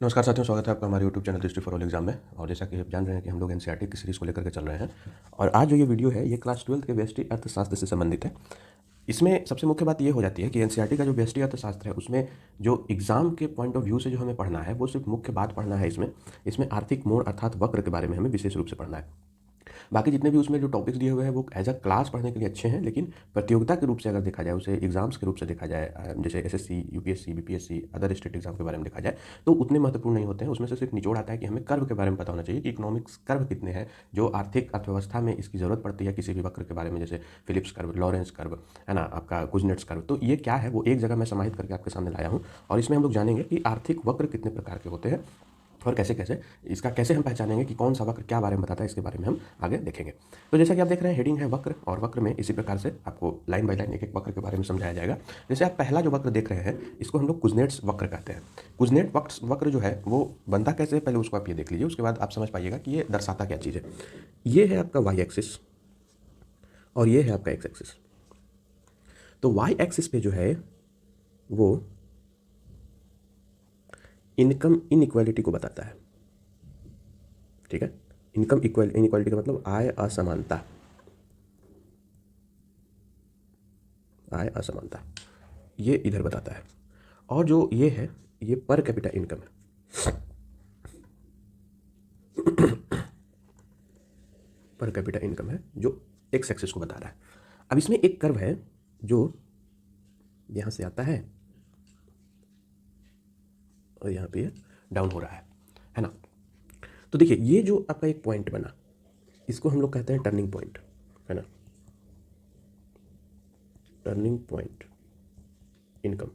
नमस्कार साथियों, स्वागत है आपका हमारे YouTube channel history for all exam में। और जैसा कि आप जान रहे हैं कि हम लोग एनसीईआरटी की सीरीज़ को लेकर के चल रहे हैं। और आज जो ये वीडियो है ये क्लास 12 के व्यष्टि अर्थशास्त्र से संबंधित है। इसमें सबसे मुख्य बात ये हो जाती है कि एनसीईआरटी का जो व्यष्टि अर्थशास्त्र है उसमें जो एग्जाम के पॉइंट ऑफ व्यू से जो हमें पढ़ना है वो सिर्फ मुख्य बात पढ़ना है। इसमें आर्थिक मोड़ अर्थात वक्र के बारे में हमें विशेष रूप से पढ़ना है। बाकी जितने भी उसमें जो टॉपिक्स दिए हुए हैं वो एज अ क्लास पढ़ने के लिए अच्छे हैं, लेकिन प्रतियोगिता के रूप से अगर देखा जाए, उसे एग्जाम्स के रूप से देखा जाए, जैसे SSC, UPSC, BPSC, other state exam के बारे में देखा जाए तो उतने महत्वपूर्ण नहीं होते हैं। उसमें से सिर्फ निचोड़ आता है कि हमें कर्व के बारे में पता होना चाहिए कि इकोनॉमिक्स कर्व कितने हैं, जो आर्थिक अर्थव्यवस्था में इसकी ज़रूरत पड़ती है किसी भी वक्र के बारे में, जैसे फिलिप्स कर्व, लॉरेंस कर्व, है ना, आपका कुजनेट्स कर्व। तो ये क्या है वो एक जगह मैं समाहित करके आपके सामने लाया हूँ। और इसमें हम लोग जानेंगे कि आर्थिक वक्र कितने प्रकार के होते हैं और कैसे कैसे इसका कैसे हम पहचानेंगे कि कौन सा वक्र क्या बारे में बताता है, इसके बारे में हम आगे देखेंगे। तो जैसा कि आप देख रहे हैं, हेडिंग है वक्र, और वक्र में इसी प्रकार से आपको लाइन बाय लाइन एक एक वक्र के बारे में समझाया जाएगा। जैसे आप पहला जो वक्र देख रहे हैं इसको हम लोग कुजनेट्स वक्र कहते हैं। कुजनेट वक्र जो है वो बनता कैसे है, पहले उसको आप ये देख लीजिए, उसके बाद आप समझ पाइएगा कि ये दर्शाता क्या चीज़ है। ये है आपका वाई एक्सिस और ये है आपका एक्स एक्सिस। तो वाई एक्सिस पे जो है वो इनकम इनइक्वालिटी को बताता है। ठीक है, इनकम इनइक्वालिटी का मतलब आय असमानता, आय असमानता ये इधर बताता है। और जो ये है ये पर कैपिटा इनकम है, पर कैपिटा इनकम है जो एक्स एक्सिस को बता रहा है। अब इसमें एक कर्व है जो यहां से आता है और यहां पे डाउन हो रहा है ना। तो देखिए ये जो आपका एक पॉइंट बना इसको हम लोग कहते हैं टर्निंग पॉइंट, है ना, टर्निंग पॉइंट इनकम।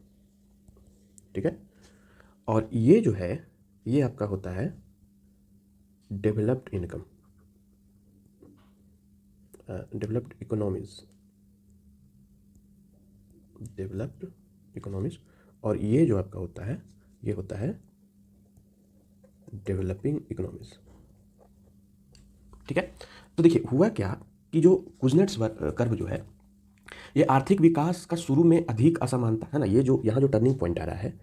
ठीक है, और ये जो है ये आपका होता है developed income, developed economies, developed economies. और ये जो आपका होता है ये होता है डेवलपिंग इकोनॉमीज। ठीक है, तो देखिए हुआ क्या कि जो कुजनेट्स कर्व जो है ये आर्थिक विकास का शुरू में अधिक असमानता, है ना, ये जो यहाँ जो टर्निंग पॉइंट आ रहा है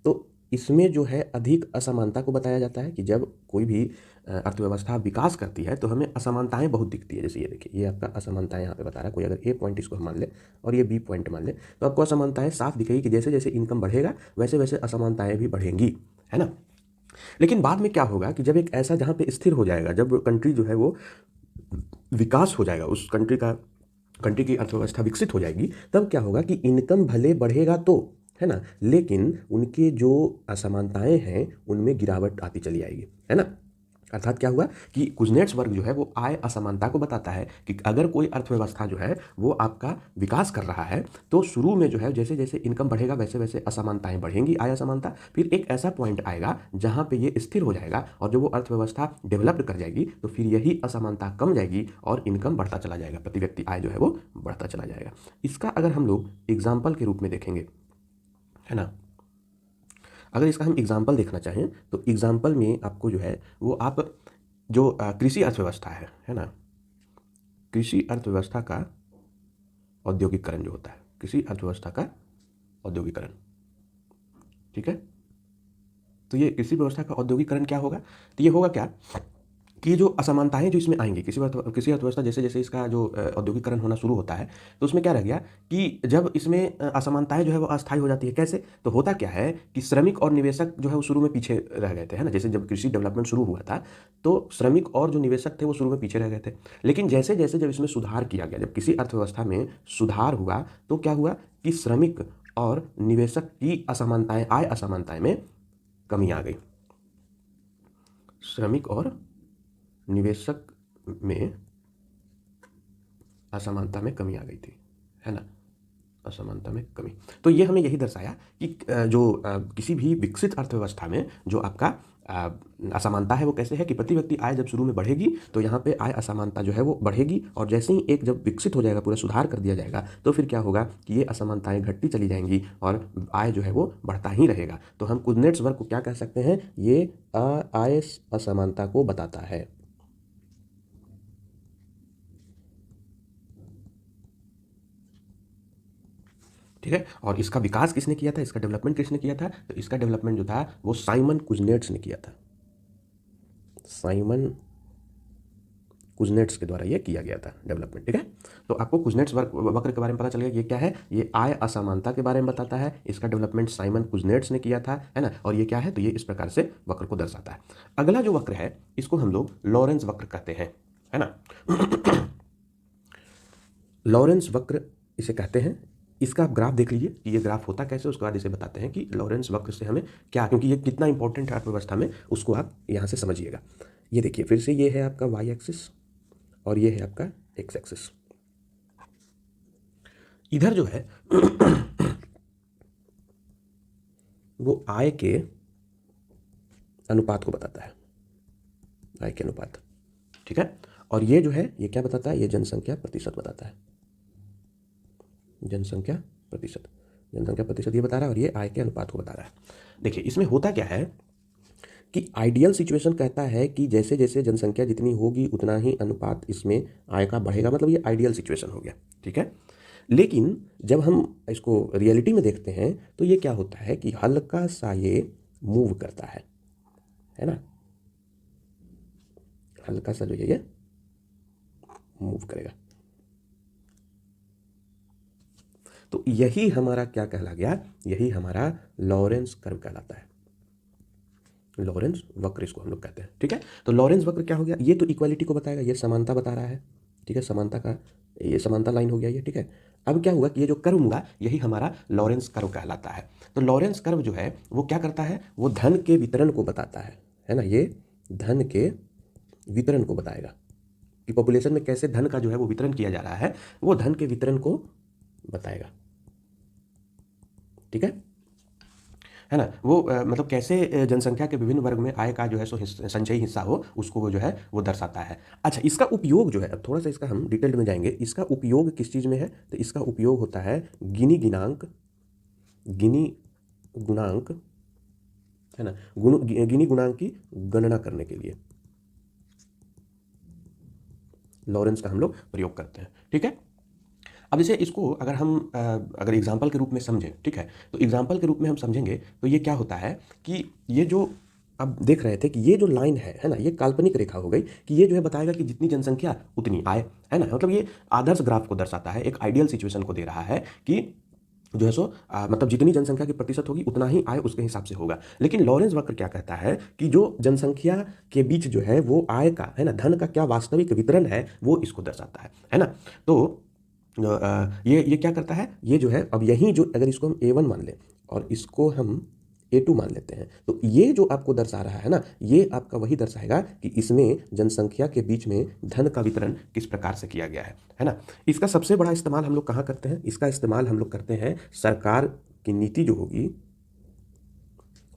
तो इसमें जो है अधिक असमानता को बताया जाता है कि जब कोई भी अर्थव्यवस्था विकास करती है तो हमें असमानताएं बहुत दिखती है। जैसे ये देखिए ये आपका असमानताएं यहाँ पे बता रहा है, कोई अगर ए पॉइंट इसको हम मान ले और ये बी पॉइंट मान ले तो आपको असमानताएं साफ दिखेगी कि जैसे जैसे इनकम बढ़ेगा वैसे वैसे असमानताएं भी बढ़ेंगी, है ना। लेकिन बाद में क्या होगा कि जब एक ऐसा जहाँ पे स्थिर हो जाएगा, जब कंट्री जो है वो विकास हो जाएगा, उस कंट्री की अर्थव्यवस्था विकसित हो जाएगी, तब क्या होगा कि इनकम भले बढ़ेगा तो, है ना, लेकिन उनके जो असमानताएं हैं उनमें गिरावट आती चली आएगी, है ना। अर्थात क्या हुआ कि कुजनेट्स वर्ग जो है वो आय असमानता को बताता है कि अगर कोई अर्थव्यवस्था जो है वो आपका विकास कर रहा है तो शुरू में जो है जैसे जैसे इनकम बढ़ेगा वैसे वैसे असमानताएं बढ़ेंगी, आय असमानता। फिर एक ऐसा पॉइंट आएगा जहां पे ये स्थिर हो जाएगा और जब वो अर्थव्यवस्था डेवलप्ड कर जाएगी तो फिर यही असमानता कम जाएगी और इनकम बढ़ता चला जाएगा, प्रति व्यक्ति आय जो है वो बढ़ता चला जाएगा। इसका अगर हम लोग एग्जाम्पल के रूप में देखेंगे, है ना, अगर इसका हम एग्जाम्पल देखना चाहें तो एग्जाम्पल में आपको जो है वो आप जो कृषि अर्थव्यवस्था है ना, कृषि अर्थव्यवस्था का औद्योगिकरण जो होता है, कृषि अर्थव्यवस्था का औद्योगिकरण। ठीक है, तो ये कृषि व्यवस्था का औद्योगिकरण क्या होगा, तो ये होगा क्या कि जो असमानताएं जो इसमें आएंगी, कृषि अर्थव्यवस्था जैसे जैसे इसका जो औद्योगिकरण होना शुरू होता है तो उसमें क्या रह गया कि जब इसमें असमानताएं जो है वो अस्थायी हो जाती है। कैसे, तो होता क्या है कि श्रमिक और निवेशक जो है वो शुरू में पीछे रह गए थे, है ना। जैसे जब कृषि डेवलपमेंट शुरू हुआ था तो श्रमिक और जो निवेशक थे वो शुरू में पीछे रह गए थे, लेकिन जैसे जैसे जब इसमें सुधार किया गया, जब किसी अर्थव्यवस्था में सुधार हुआ तो क्या हुआ कि श्रमिक और निवेशक की असमानताएं, आय असमानताएं में कमी आ गई। श्रमिक और निवेशक में असमानता में कमी आ गई थी, है ना, असमानता में कमी। तो ये हमें यही दर्शाया कि किसी भी विकसित अर्थव्यवस्था में जो आपका असमानता है वो कैसे है कि प्रति व्यक्ति आय जब शुरू में बढ़ेगी तो यहाँ पे आय असमानता जो है वो बढ़ेगी, और जैसे ही एक जब विकसित हो जाएगा, पूरा सुधार कर दिया जाएगा, तो फिर क्या होगा कि ये असमानताएं घटती चली जाएंगी और आय जो है वो बढ़ता ही रहेगा। तो हम कुजनेट्स वर्ग को क्या कह सकते हैं, ये आय असमानता को बताता है। ठीक है। और इसका विकास किसने किया था, इसका डेवलपमेंट किसने किया था, तो इसका डेवलपमेंट जो था वो साइमन कुजनेट्स ने किया था। साइमन कुजनेट्स के द्वारा ये किया गया था डेवलपमेंट। ठीक है, तो आपको कुजनेट्स वक्र के बारे में पता चल गया। ये क्या है, ये आय असमानता के बारे में बताता है। इसका डेवलपमेंट साइमन कुजनेट्स ने किया था, है ना। और ये क्या है, तो ये इस प्रकार से वक्र को दर्शाता है। अगला जो वक्र है इसको हम लोग लॉरेंस वक्र कहते हैं, है ना। लॉरेंस वक्र इसे कहते हैं। इसका आप ग्राफ देख लीजिए कि ये ग्राफ होता कैसे, उसके बाद इसे बताते हैं कि लॉरेंस वक्र से हमें क्या, क्योंकि ये कितना इंपॉर्टेंट है अर्थव्यवस्था में, उसको आप यहाँ से समझिएगा। ये देखिए फिर से, ये है आपका वाई एक्सिस और ये है आपका एक्स एक्सिस। इधर जो है वो आय के अनुपात को बताता है, आय के अनुपात। ठीक है, और ये जो है ये क्या बताता है, ये जनसंख्या प्रतिशत बताता है, जनसंख्या प्रतिशत, जनसंख्या प्रतिशत ये बता रहा है, और ये आय के अनुपात को बता रहा है। देखिए इसमें होता क्या है कि आइडियल सिचुएशन कहता है कि जैसे जैसे जनसंख्या जितनी होगी उतना ही अनुपात इसमें आय का बढ़ेगा, मतलब ये आइडियल सिचुएशन हो गया। ठीक है, लेकिन जब हम इसको रियलिटी में देखते हैं तो ये क्या होता है कि हल्का सा ये मूव करता है ना, हल्का सा जो है ये मूव करेगा। तो यही हमारा क्या कहला गया, यही हमारा लॉरेंस कर्व कहलाता है, लॉरेंस वक्र इसको हम लोग कहते हैं। ठीक है, तो लॉरेंस वक्र क्या हो गया, ये तो इक्वालिटी को बताएगा, ये समानता बता रहा है। ठीक है, समानता का ये समानता लाइन हो गया ये। ठीक है, अब क्या हुआ कि ये जो कर्व होगा यही हमारा लॉरेंस कर्व कहलाता है। तो लॉरेंस कर्व जो है वो क्या करता है, वो धन के वितरण को बताता है ना। ये धन के वितरण को बताएगा कि पॉपुलेशन में कैसे धन का जो है वो वितरण किया जा रहा है, वो धन के वितरण को बताएगा। ठीक है ना, वो मतलब कैसे जनसंख्या के विभिन्न वर्ग में आय का जो है सो संचयी हिस्सा हो, उसको वो जो है वो दर्शाता है। अच्छा, इसका उपयोग जो है, अब थोड़ा सा इसका हम डिटेल में जाएंगे, इसका उपयोग किस चीज़ में है, तो इसका उपयोग होता है गिनी गुणांक, है ना, गिनी गुणांक की गणना करने के लिए लॉरेंस का हम लोग प्रयोग करते हैं। ठीक है, अब जैसे इसको अगर हम अगर एग्जाम्पल के रूप में समझें, ठीक है, तो एग्जाम्पल के रूप में हम समझेंगे तो ये क्या होता है कि ये जो अब देख रहे थे कि ये जो लाइन है ना, ये काल्पनिक रेखा हो गई कि ये जो है बताएगा कि जितनी जनसंख्या उतनी आय, है ना। मतलब ये आदर्श ग्राफ को दर्शाता है, एक आइडियल सिचुएशन को दे रहा है कि जो है सो मतलब जितनी जनसंख्या की प्रतिशत होगी उतना ही आय उसके हिसाब से होगा। लेकिन लॉरेंस वक्र क्या कहता है कि जो जनसंख्या के बीच जो है वो आय का, है ना, धन का क्या वास्तविक वितरण है वो इसको दर्शाता है ना। तो ये क्या करता है, ये जो है अब यही जो अगर इसको हम A1 मान लें और इसको हम A2 मान लेते हैं, तो ये जो आपको दर्शा रहा है ना, ये आपका वही दर्शाएगा कि इसमें जनसंख्या के बीच में धन का वितरण किस प्रकार से किया गया है ना। इसका सबसे बड़ा इस्तेमाल हम लोग कहाँ करते हैं, इसका इस्तेमाल हम लोग करते हैं सरकार की नीति जो होगी,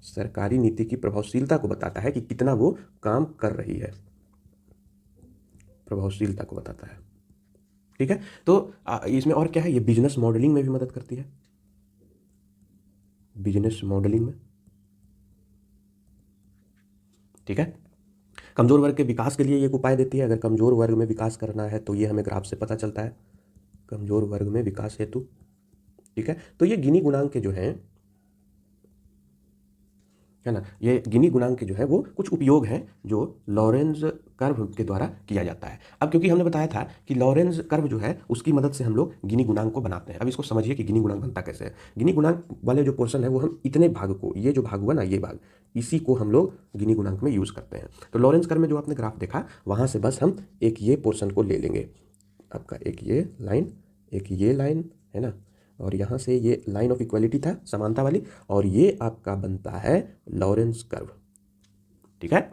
सरकारी नीति की प्रभावशीलता को बताता है कि कितना वो काम कर रही है, प्रभावशीलता को बताता है। ठीक है, तो इसमें और क्या है, ये बिजनेस मॉडलिंग में भी मदद करती है, बिजनेस मॉडलिंग में। ठीक है, कमजोर वर्ग के विकास के लिए ये एक उपाय देती है। अगर कमजोर वर्ग में विकास करना है तो ये हमें ग्राफ से पता चलता है, कमजोर वर्ग में विकास हेतु। ठीक है, तो ये गिनी गुणांक के जो हैं, है ना, ये गिनी गुणांक के जो है वो कुछ उपयोग हैं जो लॉरेंस कर्व के द्वारा किया जाता है। अब क्योंकि हमने बताया था कि लॉरेंस कर्व जो है उसकी मदद से हम लोग गिनी गुणांक को बनाते हैं। अब इसको समझिए कि गिनी गुणांक बनता कैसे है। गिनी गुणांक वाले जो पोर्शन है वो हम इतने भाग को, ये जो भाग हुआ ना, ये भाग, इसी को हम लोग गिनी गुणांक में यूज़ करते हैं। तो लॉरेंस कर्व में जो आपने ग्राफ देखा वहाँ से बस हम एक ये पोर्शन को ले लेंगे, आपका एक ये लाइन, है ना, और यहाँ से ये लाइन ऑफ इक्वलिटी था, समानता वाली, और ये आपका बनता है लॉरेंस कर्व। ठीक है,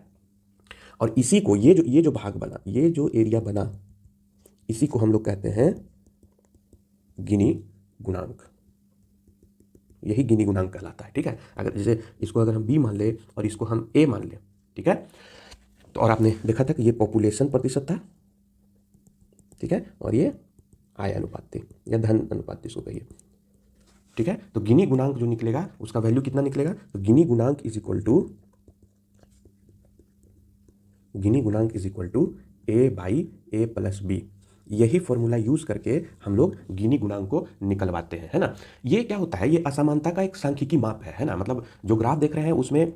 और इसी को ये जो भाग बना, ये जो एरिया बना, इसी को हम लोग कहते हैं गिनी गुणांक, यही गिनी गुणांक कहलाता है। ठीक है, अगर जैसे इसको अगर हम B मान ले और इसको हम A मान ले, ठीक है, तो और आपने देखा था कि ये पॉपुलेशन प्रतिशत था, ठीक है, और ये आय अनुपात थी या धन अनुपात जिसको कहिए। ठीक है, तो गिनी गुणांक जो निकलेगा उसका वैल्यू कितना निकलेगा, तो गिनी गुणांक is equal to A/A + B। यही फॉर्मूला यूज़ करके हम लोग गिनी गुणांक को निकलवाते हैं, है ना। ये क्या होता है, ये असमानता का एक सांख्यिकी माप है ना। मतलब जो ग्राफ देख रहे हैं उसमें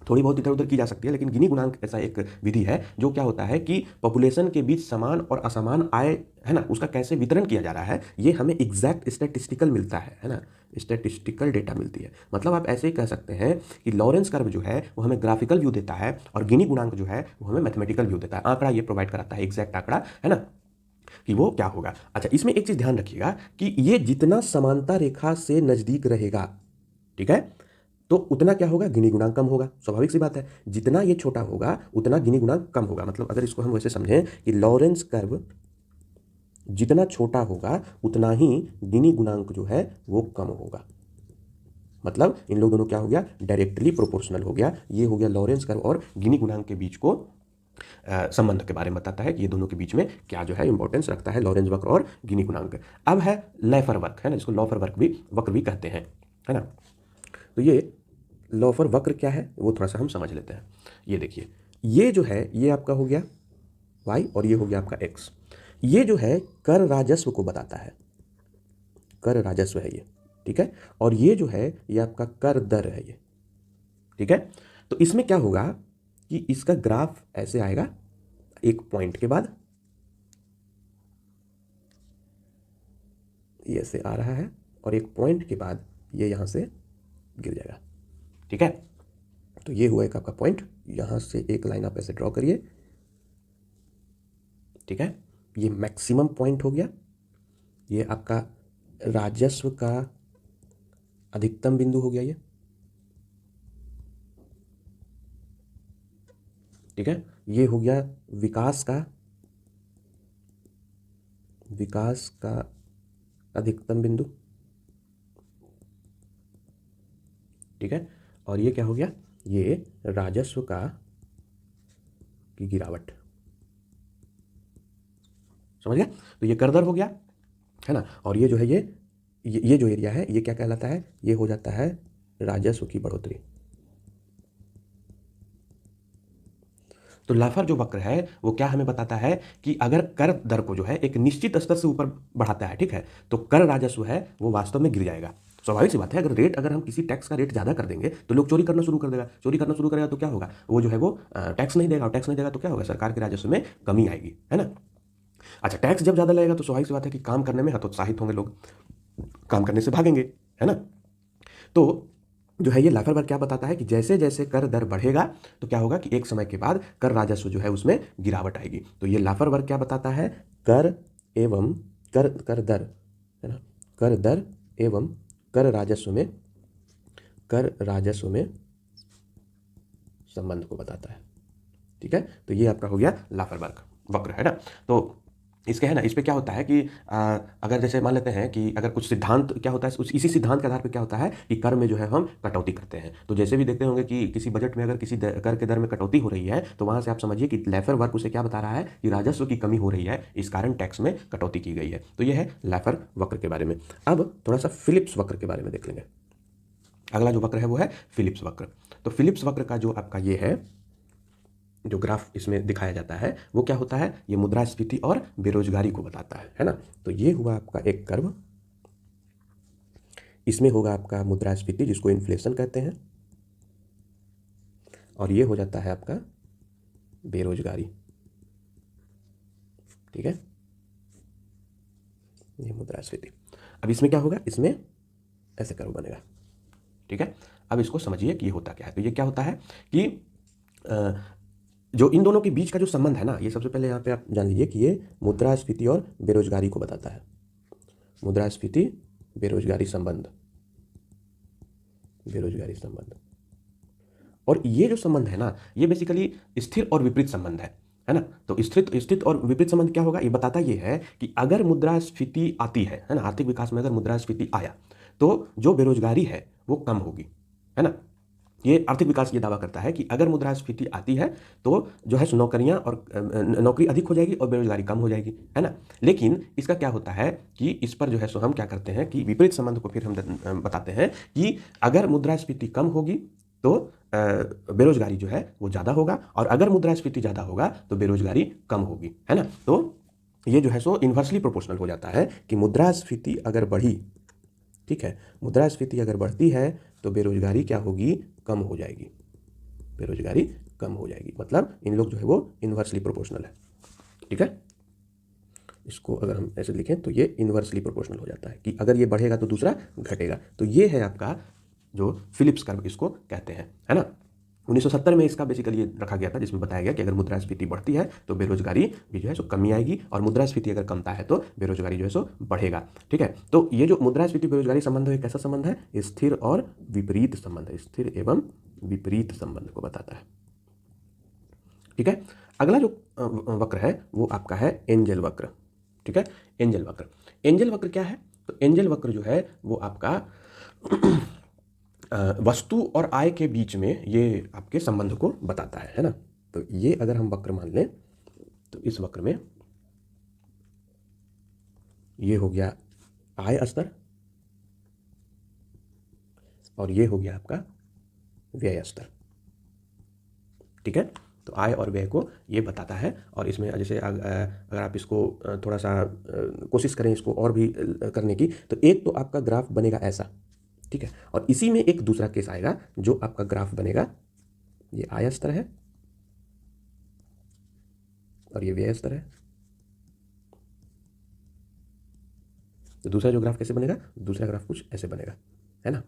थोड़ी बहुत इधर उधर की जा सकती है, लेकिन गिनी गुणांक ऐसा एक विधि है जो क्या होता है कि पॉपुलेशन के बीच समान और असमान आय, है ना, उसका कैसे वितरण किया जा रहा है, ये हमें एग्जैक्ट स्टैटिस्टिकल मिलता है ना, स्टैटिस्टिकल डेटा मिलती है। मतलब आप ऐसे ही कह सकते हैं कि लॉरेंस कर्व जो है वो हमें ग्राफिकल व्यू देता है और गिनी गुणांक जो है वो हमें मैथमेटिकल व्यू देता है। आंकड़ा ये प्रोवाइड कराता है, एग्जैक्ट आंकड़ा, है ना, कि वो क्या होगा। अच्छा, इसमें एक चीज ध्यान रखिएगा कि ये जितना समानता रेखा से नजदीक रहेगा, ठीक है, तो उतना क्या होगा, गिनी गुणांक कम होगा। स्वाभाविक सी बात है, जितना ये छोटा होगा उतना गिनी गुणांक कम होगा। मतलब अगर इसको हम वैसे समझें कि लॉरेंस कर्व जितना छोटा होगा उतना ही गिनी गुणांक जो है वो कम होगा। मतलब इन लोग दोनों क्या हो गया, डायरेक्टली प्रोपोर्शनल हो गया। ये हो गया लॉरेंस कर्व और गिनी गुणांक के बीच को संबंध के बारे में बताता है कि ये दोनों के बीच में क्या जो है इंपॉर्टेंस रखता है, लॉरेंस वक्र और गिनी गुणांक। अब है लैफर वक्र, है ना, जिसको लॉफर वक्र भी कहते हैं, है ना। तो ये लॉफर वक्र क्या है वो थोड़ा सा हम समझ लेते हैं। ये देखिए, ये जो है ये आपका हो गया y और ये हो गया आपका x। ये जो है कर राजस्व को बताता है, कर राजस्व है ये, ठीक है। और ये जो है ये आपका कर दर है ये, ठीक है। तो इसमें क्या होगा कि इसका ग्राफ ऐसे आएगा, एक पॉइंट के बाद ये ऐसे आ रहा है और एक पॉइंट के बाद ये यहां से गिर जाएगा, ठीक है। तो ये हुआ एक आपका पॉइंट, यहां से एक लाइन आप ऐसे ड्रॉ करिए, ठीक है। ये मैक्सिमम पॉइंट हो गया, ये आपका राजस्व का अधिकतम बिंदु हो गया ये, ठीक है। ये हो गया विकास का अधिकतम बिंदु, ठीक है। और ये क्या हो गया, ये राजस्व की गिरावट, समझ गया। तो ये कर दर हो गया, है ना। और ये जो है ये जो एरिया है ये क्या कहलाता है, ये हो जाता है राजस्व की बढ़ोतरी। तो लाफर जो वक्र है वो क्या हमें बताता है कि अगर कर दर को जो है एक निश्चित स्तर से ऊपर बढ़ाता है, ठीक है, तो कर राजस्व है वो वास्तव में गिर जाएगा। स्वाभाविक सी बात है, अगर हम किसी टैक्स का रेट ज़्यादा कर देंगे तो लोग चोरी करना शुरू कर देगा, चोरी करना शुरू करेगा तो क्या होगा, वो जो है वो टैक्स नहीं देगा, और टैक्स नहीं देगा तो क्या होगा, सरकार के राजस्व में कमी आएगी, है ना। अच्छा, टैक्स जब ज़्यादा लगेगा तो स्वाभाविक सी बात है कि काम करने में हतोत्साहित होंगे लोग, काम करने से भागेंगे, है ना। तो जो है ये लाफर वर्ग क्या बताता है कि जैसे जैसे कर दर बढ़ेगा तो क्या होगा कि एक समय के बाद कर राजस्व जो है उसमें गिरावट आएगी। तो ये लाफर वर्ग क्या बताता है, कर एवं कर दर, है ना, कर दर एवं कर राजस्व में संबंध को बताता है, ठीक है। तो ये आपका हो गया लाफर वर्ग वक्र, है ना। तो इसके, है ना, इस पे क्या होता है कि अगर जैसे मान लेते हैं कि अगर कुछ सिद्धांत क्या होता है, इसी सिद्धांत के आधार पर क्या होता है कि कर में जो है हम कटौती करते हैं। तो जैसे भी देखते होंगे कि किसी बजट में अगर किसी कर के दर में कटौती हो रही है तो वहां से आप समझिए कि लैफर वर्ग उसे क्या बता रहा है कि राजस्व की कमी हो रही है, इस कारण टैक्स में कटौती की गई है। तो यह है लैफर वक्र के बारे में। अब थोड़ा सा फिलिप्स वक्र के बारे में देख लेंगे। अगला जो वक्र है वो है फिलिप्स वक्र। तो फिलिप्स वक्र का जो आपका ये है, जो ग्राफ इसमें दिखाया जाता है वो क्या होता है, ये मुद्रास्फीति और बेरोजगारी को बताता है ना। तो ये हुआ आपका एक कर्व, इसमें होगा आपका मुद्रास्फीति जिसको इन्फ्लेशन कहते हैं, और ये हो जाता है आपका बेरोजगारी, ठीक है, ये मुद्रास्फीति। अब इसमें क्या होगा, इसमें ऐसे कर्व बनेगा, ठीक है। अब इसको समझिए कि ये होता क्या है। तो ये क्या होता है कि जो इन दोनों के बीच का जो संबंध है ना, ये सबसे पहले यहाँ पे आप जान लीजिए कि ये मुद्रास्फीति और बेरोजगारी को बताता है। मुद्रास्फीति बेरोजगारी संबंध, और ये जो संबंध है ना ये बेसिकली स्थिर और विपरीत संबंध है ना। तो स्थित और विपरीत संबंध क्या होगा, ये बताता ये है कि अगर मुद्रास्फीति आती है ना, आर्थिक विकास में अगर मुद्रास्फीति आया तो जो बेरोजगारी है वो कम होगी, है ना। ये आर्थिक विकास ये दावा करता है कि अगर मुद्रास्फीति आती है तो जो है नौकरियां और नौकरी अधिक हो जाएगी और बेरोजगारी कम हो जाएगी, है ना। लेकिन इसका क्या होता है कि इस पर जो है सो हम क्या करते हैं कि विपरीत संबंध को फिर हम बताते हैं कि अगर मुद्रास्फीति कम होगी तो बेरोजगारी जो है वो ज़्यादा होगा, और अगर मुद्रास्फीति ज़्यादा होगा तो बेरोजगारी कम होगी, है ना। तो ये जो है सो इन्वर्सली प्रोपोर्शनल हो जाता है कि मुद्रास्फीति अगर बढ़ी, ठीक है, मुद्रास्फीति अगर बढ़ती है तो बेरोजगारी क्या होगी, कम हो जाएगी, बेरोजगारी कम हो जाएगी। मतलब इन लोग जो है वो इन्वर्सली प्रोपोर्शनल है, ठीक है। इसको अगर हम ऐसे लिखें तो ये इन्वर्सली प्रोपोर्शनल हो जाता है कि अगर ये बढ़ेगा तो दूसरा घटेगा। तो ये है आपका जो फिलिप्स कर्व इसको कहते हैं, है ना। 1970 में इसका बेसिकली ये रखा गया था, जिसमें बताया गया कि अगर मुद्रास्फीति बढ़ती है तो बेरोजगारी भी जो है सो कमी आएगी, और मुद्रास्फीति अगर कमता है तो बेरोजगारी जो है सो बढ़ेगा, ठीक है। तो ये जो मुद्रास्फीति बेरोजगारी संबंध है कैसा संबंध है, स्थिर और विपरीत संबंध है, स्थिर एवं विपरीत संबंध को बताता है, ठीक है। अगला जो वक्र है वो आपका है एंजल वक्र, ठीक है। एंजल वक्र, एंजल वक्र क्या है, तो एंजल वक्र जो है वो आपका वस्तु और आय के बीच में ये आपके संबंध को बताता है ना। तो ये अगर हम वक्र मान लें तो इस वक्र में ये हो गया आय स्तर और ये हो गया आपका व्यय स्तर, ठीक है। तो आय और व्यय को ये बताता है, और इसमें जैसे अगर आप इसको थोड़ा सा कोशिश करें इसको और भी करने की, तो एक तो आपका ग्राफ बनेगा ऐसा, ठीक है, और इसी में एक दूसरा केस आएगा जो आपका ग्राफ बनेगा, ये आय स्तर है और ये व्यय स्तर है। तो दूसरा जो ग्राफ कैसे बनेगा, दूसरा ग्राफ कुछ ऐसे बनेगा, है ना।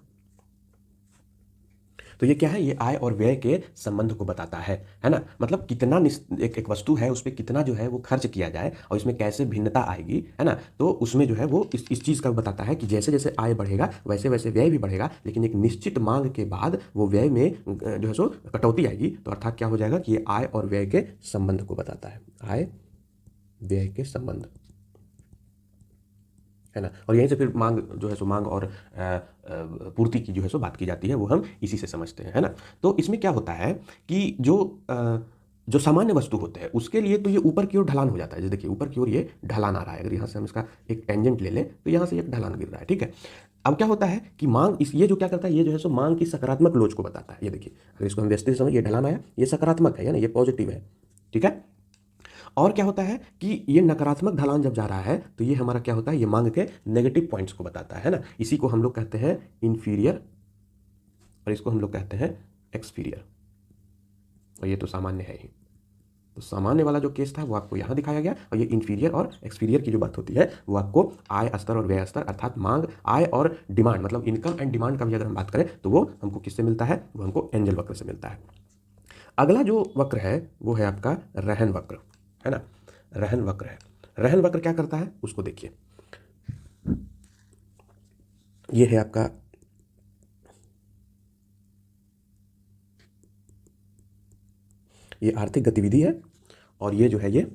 तो ये क्या है, ये आय और व्यय के संबंध को बताता है ना। मतलब कितना एक वस्तु है उस पर कितना जो है वो खर्च किया जाए और इसमें कैसे भिन्नता आएगी, है ना। तो उसमें जो है वो इस चीज़ का बताता है कि जैसे जैसे आय बढ़ेगा वैसे वैसे व्यय भी बढ़ेगा, लेकिन एक निश्चित मांग के बाद वो व्यय में जो है सो कटौती आएगी। तो अर्थात क्या हो जाएगा कि ये आय और व्यय के संबंध को बताता है, आय व्यय के संबंध, है ना। और यहीं से फिर मांग जो है सो मांग और पूर्ति की जो है सो बात की जाती है, वो हम इसी से समझते हैं, है ना। तो इसमें क्या होता है कि जो सामान्य वस्तु होते हैं उसके लिए तो ये ऊपर की ओर ढलान हो जाता है। जैसे देखिए ऊपर की ओर ये ढलान आ रहा है, अगर यहाँ से हम इसका एक टेंजेंट ले लें तो यहाँ से एक ढलान गिर रहा है, ठीक है। अब क्या होता है कि मांग ये जो क्या करता है, ये जो है सो मांग की सकारात्मक लोच को बताता है। ये देखिए अगर इसको हम व्यवस्थित समझ, ये ढलान आया, ये सकारात्मक है ना, ये पॉजिटिव है, ठीक है। और क्या होता है कि ये नकारात्मक ढलान जब जा रहा है तो ये हमारा क्या होता है, ये मांग के नेगेटिव पॉइंट्स को बताता है ना। इसी को हम लोग कहते हैं इंफीरियर और इसको हम लोग कहते हैं एक्सपीरियर, और ये तो सामान्य है ही। तो सामान्य वाला जो केस था वो आपको यहाँ दिखाया गया, और ये इंफीरियर और एक्सपीरियर की जो बात होती है वो आपको आय स्तर और व्यय स्तर, अर्थात मांग, आय और डिमांड, मतलब इनकम एंड डिमांड का भी अगर हम बात करें तो वो हमको किससे मिलता है, वो हमको एंजल वक्र से मिलता है। अगला जो वक्र है वो है आपका रहन वक्र, है ना। रहन वक्र है, रहन वक्र क्या करता है उसको देखिए। ये है आपका ये आर्थिक गतिविधि है, और ये जो है ये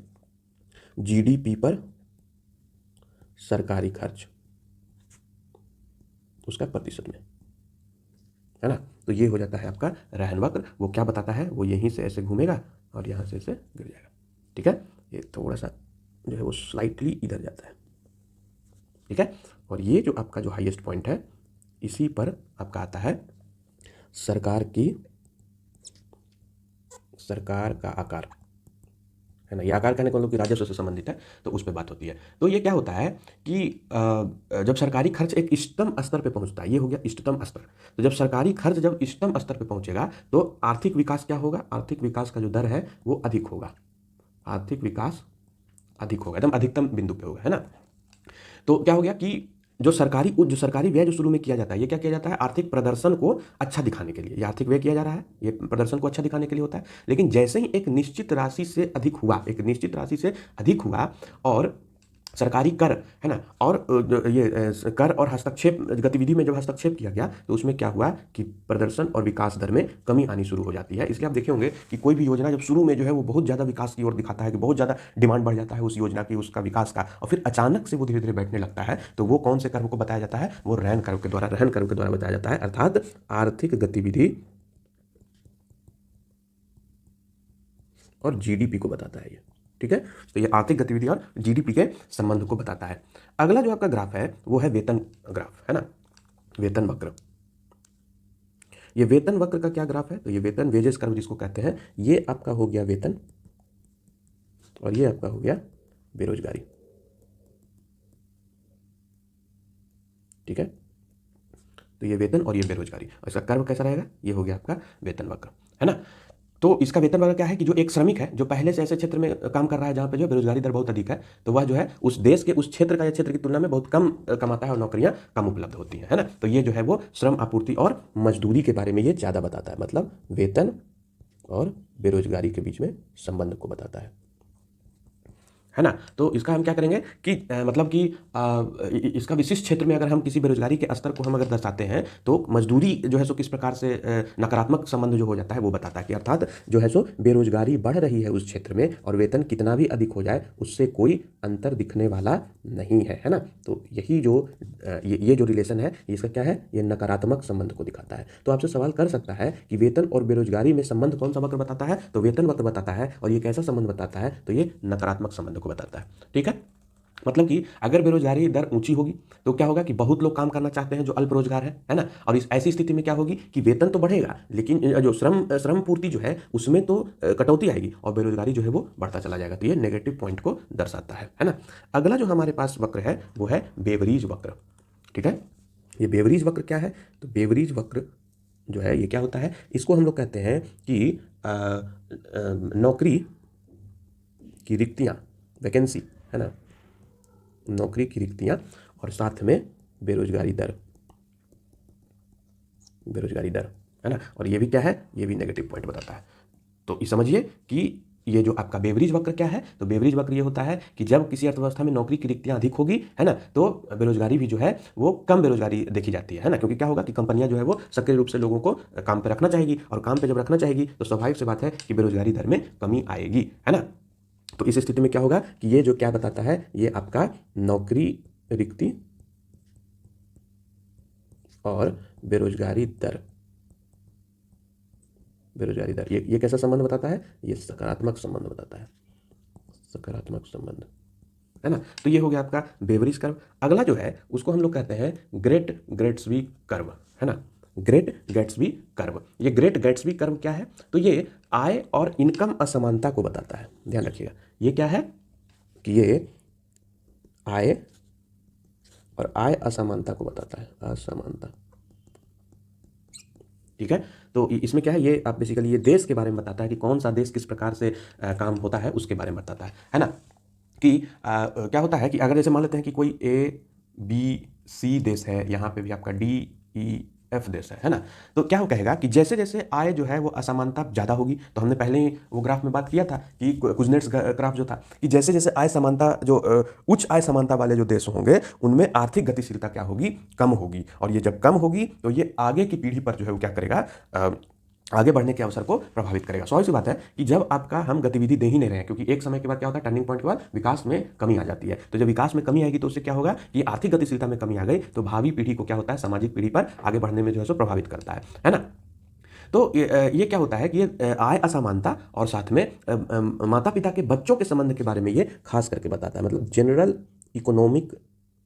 जीडीपी पर सरकारी खर्च उसका प्रतिशत में, है ना। तो ये हो जाता है आपका रहन वक्र। वो क्या बताता है, वो यहीं से ऐसे घूमेगा और यहाँ से ऐसे गिर जाएगा, ठीक है। ये थोड़ा सा जो है वो स्लाइटली इधर जाता है, ठीक है। और ये जो आपका जो हाईएस्ट पॉइंट है इसी पर आपका आता है सरकार का आकार, है ना। ये आकार कहने को मतलब कि राजस्व से संबंधित है, तो उस पर बात होती है। तो ये क्या होता है कि जब सरकारी खर्च एक इष्टतम स्तर पे पहुंचता है, ये हो गया इष्टतम स्तर। तो जब सरकारी खर्च जब इष्टतम स्तर पे पहुंचेगा तो आर्थिक विकास क्या होगा, आर्थिक विकास का जो दर है वो अधिक होगा, आर्थिक विकास अधिक होगा, एकदम अधिकतम बिंदु पे होगा, है ना। तो क्या हो गया कि जो सरकारी व्यय जो शुरू में किया जाता है, ये क्या किया जाता है, आर्थिक प्रदर्शन को अच्छा दिखाने के लिए ये आर्थिक व्यय किया जा रहा है, ये प्रदर्शन को अच्छा दिखाने के लिए होता है। लेकिन जैसे ही एक निश्चित राशि से अधिक हुआ, एक निश्चित राशि से अधिक हुआ और सरकारी कर, है ना, और कर और हस्तक्षेप गतिविधि में जब हस्तक्षेप किया गया तो उसमें क्या हुआ कि प्रदर्शन और विकास दर में कमी आनी शुरू हो जाती है। इसलिए आप देखे होंगे कि कोई भी योजना जब शुरू में जो है वो बहुत ज़्यादा विकास की ओर दिखाता है कि बहुत ज़्यादा डिमांड बढ़ जाता है उस योजना की, उसका विकास का, और फिर अचानक से वो धीरे धीरे बैठने लगता है, तो वो कौन से कर्व को बताया जाता है, वो रहन कर्व के द्वारा बताया जाता है, अर्थात आर्थिक गतिविधि और जीडीपी को बताता है ये, ठीक है। तो ये आर्थिक गतिविधि और जीडीपी के संबंध को बताता है। अगला जो आपका ग्राफ है वो है वेतन ग्राफ, है ना, वेतन वक्र। ये वेतन वक्र का क्या ग्राफ है, तो ये वेतन वेजेस कर्व जिसको कहते हैं, ये आपका हो गया वेतन और ये आपका हो गया बेरोजगारी। ठीक है, तो ये वेतन और ये बेरोजगारी, और इसका कर्व कैसा रहेगा, ये हो गया आपका वेतन वक्र, है ना। तो इसका वेतन वक्र क्या है कि जो एक श्रमिक है जो पहले से ऐसे क्षेत्र में काम कर रहा है जहाँ पे जो बेरोजगारी दर बहुत अधिक है, तो वह जो है उस देश के उस क्षेत्र का या क्षेत्र की तुलना में बहुत कम कमाता है और नौकरियां कम उपलब्ध होती हैं, है ना। तो ये जो है वो श्रम आपूर्ति और मजदूरी के बारे में ये ज़्यादा बताता है, मतलब वेतन और बेरोजगारी के बीच में संबंध को बताता है ना। तो इसका हम क्या करेंगे कि मतलब कि इसका विशिष्ट क्षेत्र में अगर हम किसी बेरोजगारी के स्तर को हम अगर दर्शाते हैं तो मजदूरी जो है सो किस प्रकार से नकारात्मक संबंध जो हो जाता है वो बताता है कि अर्थात जो है सो बेरोजगारी बढ़ रही है उस क्षेत्र में और वेतन कितना भी अधिक हो जाए उससे कोई अंतर दिखने वाला नहीं है ना। तो यही जो ये जो रिलेशन है इसका क्या है, ये नकारात्मक संबंध को दिखाता है। तो आपसे सवाल कर सकता है कि वेतन और बेरोजगारी में संबंध कौन सा वक्र बताता है, तो वेतन वक्र बताता है, और ये कैसा संबंध बताता है, तो ये नकारात्मक संबंध को बताता है। ठीक है, मतलब कि अगर बेरोजगारी दर ऊंची होगी तो क्या होगा कि बहुत लोग काम करना चाहते हैं जो अल्प रोजगार है ना। और इस ऐसी स्थिति में क्या होगी कि वेतन तो बढ़ेगा लेकिन जो श्रम पूर्ति जो है उसमें तो कटौती आएगी और बेरोजगारी जो है वो बढ़ता चला जाएगा। तो ये नेगेटिव पॉइंट को दर्शाता है ना। अगला जो हमारे पास वक्र है वो है बेवरीज वक्र। ठीक है, ये बेवरीज वक्र क्या है, तो बेवरीज वक्र जो है ये क्या होता है, इसको हम लोग कहते हैं कि नौकरी की रिक्तियां, वैकेंसी, है ना, नौकरी की रिक्तियां और साथ में बेरोजगारी दर, बेरोजगारी दर, है ना। और ये भी क्या है, ये भी नेगेटिव पॉइंट बताता है। तो ये समझिए कि ये जो आपका बेवरेज वक्र क्या है, तो बेवरेज वक्र ये होता है कि जब किसी अर्थव्यवस्था में नौकरी की रिक्तियां अधिक होगी, है ना, तो बेरोजगारी भी जो है वो कम बेरोजगारी देखी जाती है ना। क्योंकि क्या होगा कि कंपनियां जो है वो सक्रिय रूप से लोगों को काम पर रखना चाहेगी और काम पे जब रखना चाहेगी तो स्वाभाविक सी बात है कि बेरोजगारी दर में कमी आएगी, है ना। तो इस स्थिति में क्या होगा कि ये जो क्या बताता है, ये आपका नौकरी रिक्ति और बेरोजगारी दर, बेरोजगारी दर, ये कैसा संबंध बताता है, ये सकारात्मक संबंध बताता है, सकारात्मक संबंध, है ना। तो ये हो गया आपका बेवरेज कर्व। अगला जो है उसको हम लोग कहते हैं ग्रेट गैट्सबी कर्व, है ना, ग्रेट गैट्सबी कर्व। ये ग्रेट गैट्सबी कर्व क्या है, तो ये आय और इनकम असमानता को बताता है। ध्यान रखिएगा, ये क्या है कि ये आय और आय असमानता को बताता है, असमानता। ठीक है, तो इसमें क्या है, ये आप बेसिकली ये देश के बारे में बताता है कि कौन सा देश किस प्रकार से काम होता है उसके बारे में बताता है ना। कि क्या होता है कि अगर जैसे मान लेते हैं कि कोई ABC देश है, यहाँ पे भी आपका DEF देश है ना। तो क्या वो कहेगा कि जैसे जैसे आय जो है वो असमानता ज़्यादा होगी, तो हमने पहले ही वो ग्राफ में बात किया था कि कुजनेट्स ग्राफ जो था कि जैसे जैसे आय समानता जो उच्च आय समानता वाले जो देश होंगे उनमें आर्थिक गतिशीलता क्या होगी, कम होगी। और ये जब कम होगी तो ये आगे की पीढ़ी पर जो है वो क्या करेगा, आगे बढ़ने के अवसर को प्रभावित करेगा। स्वाभाविक सी बात है कि जब आपका हम गतिविधि दे ही नहीं रहे हैं, क्योंकि एक समय के बाद क्या होता है, टर्निंग पॉइंट के बाद विकास में कमी आ जाती है। तो जब विकास में कमी आएगी तो उससे क्या होगा कि आर्थिक गतिशीलता में कमी आ गई तो भावी पीढ़ी को क्या होता है, सामाजिक पीढ़ी पर आगे बढ़ने में जो है सो प्रभावित करता है ना। तो ये क्या होता है कि ये आय असमानता और साथ में माता पिता के बच्चों के संबंध के बारे में ये खास करके बताता है। मतलब जनरल इकोनॉमिक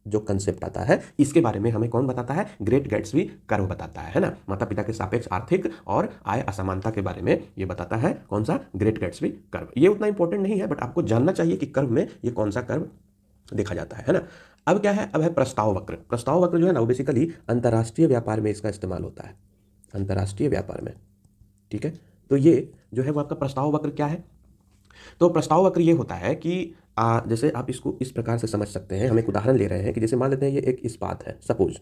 जो कंसेप्ट आता है इसके बारे में हमें कौन बताता है, ग्रेट गैट्सबी कर्व बताता है ना। माता पिता के सापेक्ष आर्थिक और आय असमानता के बारे में ये बताता है कौन सा, ग्रेट गैट्सबी कर्व। ये उतना इंपॉर्टेंट नहीं है बट आपको जानना चाहिए कि कर्व में ये कौन सा कर्व देखा जाता है ना। अब क्या है, अब है प्रस्ताव वक्र। प्रस्ताव वक्र जो है ना वो बेसिकली अंतर्राष्ट्रीय व्यापार में इसका इस्तेमाल होता है, अंतर्राष्ट्रीय व्यापार में। ठीक है, तो ये जो है वो आपका प्रस्ताव वक्र क्या है, तो प्रस्ताव वक्र ये होता है कि जैसे आप इसको इस प्रकार से समझ सकते हैं। हम एक उदाहरण ले रहे हैं कि जैसे मान लेते हैं ये एक इस्पात है सपोज,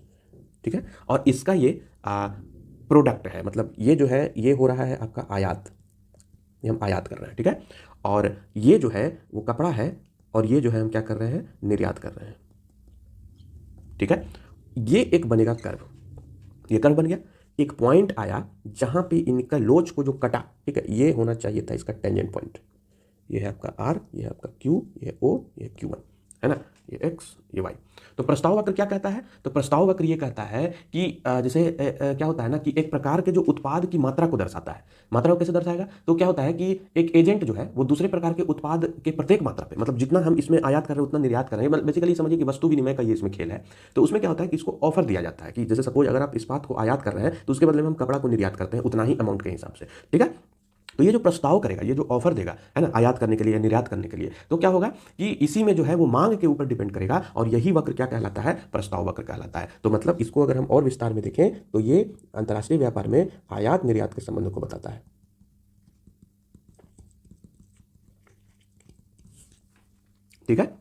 ठीक है, और इसका ये प्रोडक्ट है, मतलब ये जो है ये हो रहा है आपका आयात, ये हम आयात कर रहे हैं। ठीक है, और ये जो है वो कपड़ा है और ये जो है हम क्या कर रहे हैं, निर्यात कर रहे हैं। ठीक है, ये एक बनेगा कर्व, ये कर्व बन गया। एक पॉइंट आया जहां पे इनका लोच को जो कटा, ठीक है, ये होना चाहिए था इसका टेंजेंट पॉइंट। ये है आपका R, ये है आपका Q, ये O, ये Q1, है ना, ये X, ये Y। तो प्रस्ताव वक्र क्या कहता है, तो प्रस्ताव वक्र ये कहता है कि जैसे क्या होता है ना कि एक प्रकार के जो उत्पाद की मात्रा को दर्शाता है। मात्रा को कैसे दर्शाएगा, तो क्या होता है कि एक एजेंट जो है वो दूसरे प्रकार के उत्पाद के प्रत्येक मात्रा पे, मतलब जितना हम इसमें आयात कर रहे हैं उतना निर्यात कर रहे हैं, बेसिकली समझिए कि वस्तु विनिमय का ये इसमें खेल है। तो उसमें क्या होता है कि इसको ऑफर दिया जाता है कि जैसे सपोज अगर आप इस्पात को आयात कर रहे हैं तो उसके बदले में हम कपड़ा को निर्यात करते हैं उतना ही अमाउंट के हिसाब से। ठीक है, तो ये जो प्रस्ताव करेगा, ये जो ऑफर देगा, है ना, आयात करने के लिए या निर्यात करने के लिए, तो क्या होगा कि इसी में जो है वो मांग के ऊपर डिपेंड करेगा, और यही वक्र क्या कहलाता है, प्रस्ताव वक्र कहलाता है। तो मतलब इसको अगर हम और विस्तार में देखें तो ये अंतर्राष्ट्रीय व्यापार में आयात निर्यात के संबंध को बताता है। ठीक है।